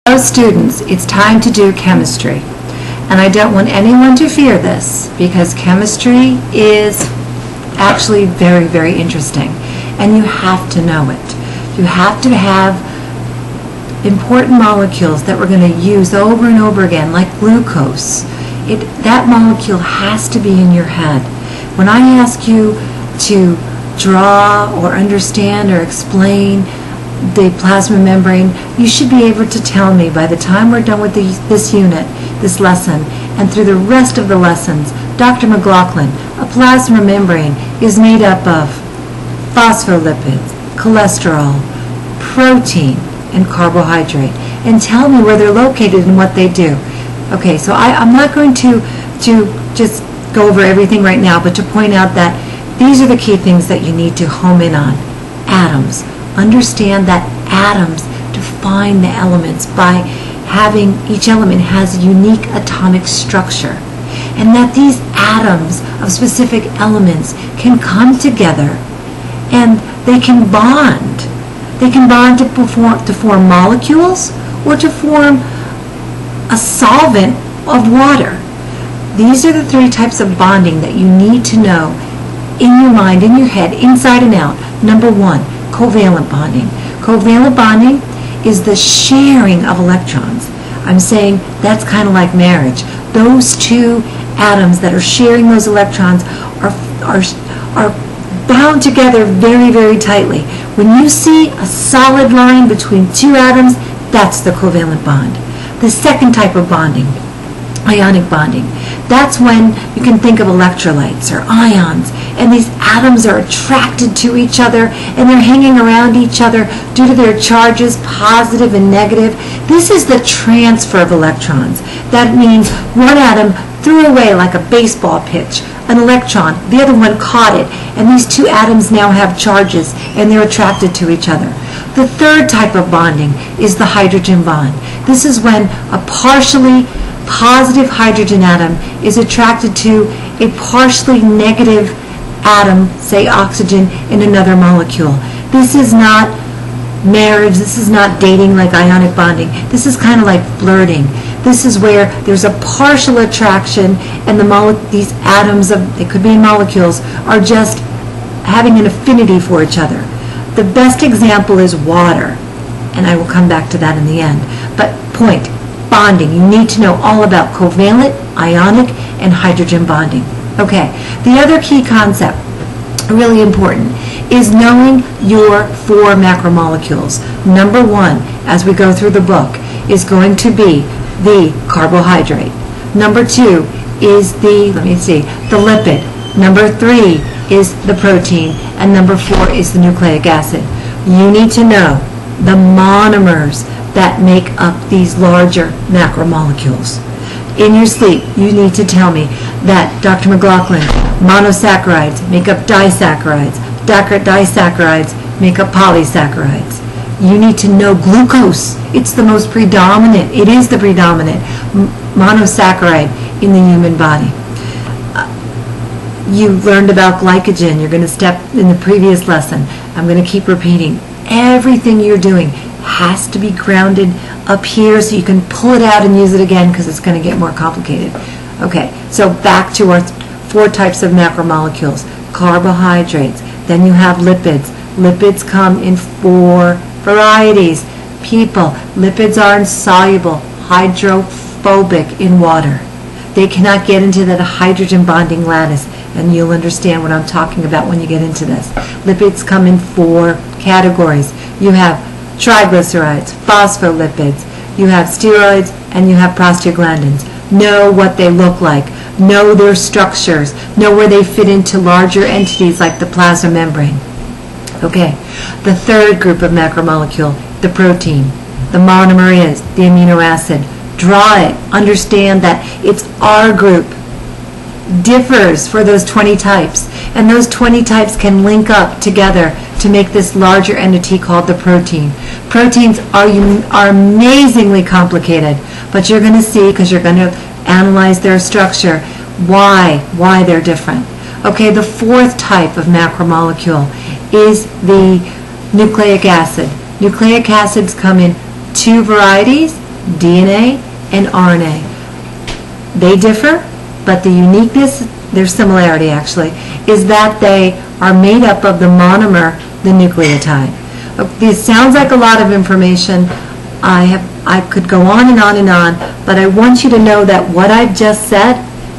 Hello students, it's time to do chemistry. And I don't want anyone to fear this because chemistry is actually very, very interesting. And you have to know it. You have to have important molecules that we're going to use over and over again, like glucose. That molecule has to be in your head. When I ask you to draw or understand or explain the plasma membrane, you should be able to tell me by the time we're done with this unit, this lesson, and through the rest of the lessons, Dr. McLaughlin, a plasma membrane is made up of phospholipids, cholesterol, protein, and carbohydrate. And tell me where they're located and what they do. Okay, so I'm not going to just go over everything right now, but to point out that these are the key things that you need to home in on. Atoms. Understand that atoms define the elements by having each element has a unique atomic structure, and that these atoms of specific elements can come together and they can bond. They can bond to form molecules or to form a solvent of water. These are the three types of bonding that you need to know in your mind, in your head, inside and out. Number one, covalent bonding. Covalent bonding is the sharing of electrons. I'm saying that's kind of like marriage. Those two atoms that are sharing those electrons are bound together very, very tightly. When you see a solid line between two atoms, that's the covalent bond. The second type of bonding, ionic bonding. That's when you can think of electrolytes or ions, and these atoms are attracted to each other and they're hanging around each other due to their charges, positive and negative. This is the transfer of electrons. That means one atom threw away like a baseball pitch an electron, the other one caught it, and these two atoms now have charges and they're attracted to each other. The third type of bonding is the hydrogen bond. This is when a partially positive hydrogen atom is attracted to a partially negative atom, say oxygen, in another molecule. This is not marriage, this is not dating like ionic bonding. This is kind of like flirting. This is where there's a partial attraction and these atoms, they could be molecules, are just having an affinity for each other. The best example is water, and I will come back to that in the end. But point, bonding. You need to know all about covalent, ionic, and hydrogen bonding. Okay, the other key concept, really important, is knowing your four macromolecules. Number one, as we go through the book, is going to be the carbohydrate. Number two is the lipid. Number three is the protein. And number four is the nucleic acid. You need to know the monomers that make up these larger macromolecules. In your sleep, you need to tell me that, Dr. McLaughlin, monosaccharides make up disaccharides. Disaccharides make up polysaccharides. You need to know glucose. It's the most predominant, it is the predominant monosaccharide in the human body. You learned about glycogen. You're going to step in the previous lesson. I'm going to keep repeating. Everything you're doing has to be grounded up here so you can pull it out and use it again because it's going to get more complicated. Okay, so back to our four types of macromolecules. Carbohydrates. Then you have lipids. Lipids come in four varieties. People, lipids are insoluble, hydrophobic in water. They cannot get into that hydrogen bonding lattice, and you'll understand what I'm talking about when you get into this. Lipids come in four categories. You have triglycerides, phospholipids, you have steroids, and you have prostaglandins. Know what they look like. Know their structures. Know where they fit into larger entities like the plasma membrane. Okay, the third group of macromolecule, the protein. The monomer is the amino acid. Draw it. Understand that it's our group. Differs for those 20 types. And those 20 types can link up together to make this larger entity called the protein. Proteins are amazingly complicated, but you're going to see, because you're going to analyze their structure, why they're different. Okay, the fourth type of macromolecule is the nucleic acid. Nucleic acids come in two varieties, DNA and RNA. They differ, but the uniqueness, their similarity actually, is that they are made up of the monomer, the nucleotide. This sounds like a lot of information. I could go on and on and on, but I want you to know that what I've just said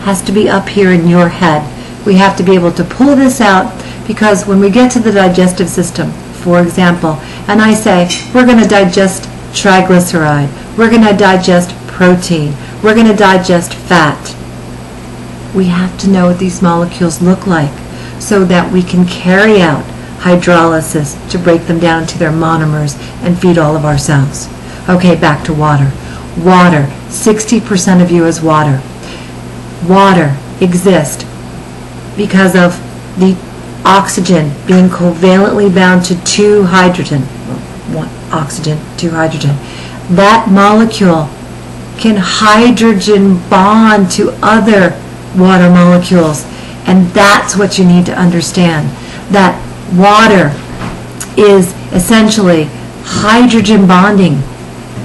has to be up here in your head. We have to be able to pull this out, because when we get to the digestive system, for example, and I say, we're going to digest triglyceride, we're going to digest protein, we're going to digest fat, we have to know what these molecules look like so that we can carry out hydrolysis to break them down to their monomers and feed all of our cells. Okay, back to water. Water, 60% of you is water. Water exists because of the oxygen being covalently bound to 2 hydrogen. One oxygen, 2 hydrogen. That molecule can hydrogen bond to other water molecules, and that's what you need to understand. That water is essentially hydrogen bonding,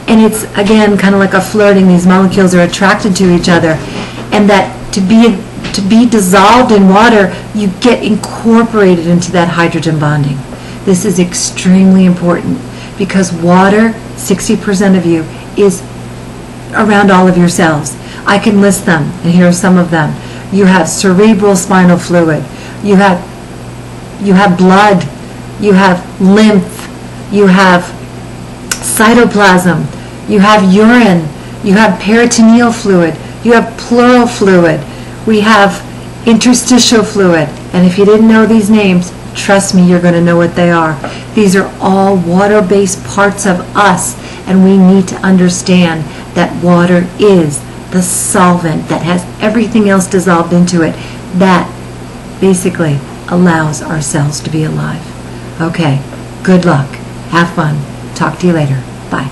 and it's again kind of like a flirting. These molecules are attracted to each other, and that to be dissolved in water, you get incorporated into that hydrogen bonding. This is extremely important because water, 60% of you, is around all of your cells. I can list them, and here are some of them. You have cerebral spinal fluid, you have blood, you have lymph, you have cytoplasm, you have urine, you have peritoneal fluid, you have pleural fluid, we have interstitial fluid, and if you didn't know these names, trust me, you're going to know what they are. These are all water-based parts of us, and we need to understand that water is the solvent that has everything else dissolved into it that basically allows our cells to be alive. Okay, good luck. Have fun. Talk to you later. Bye.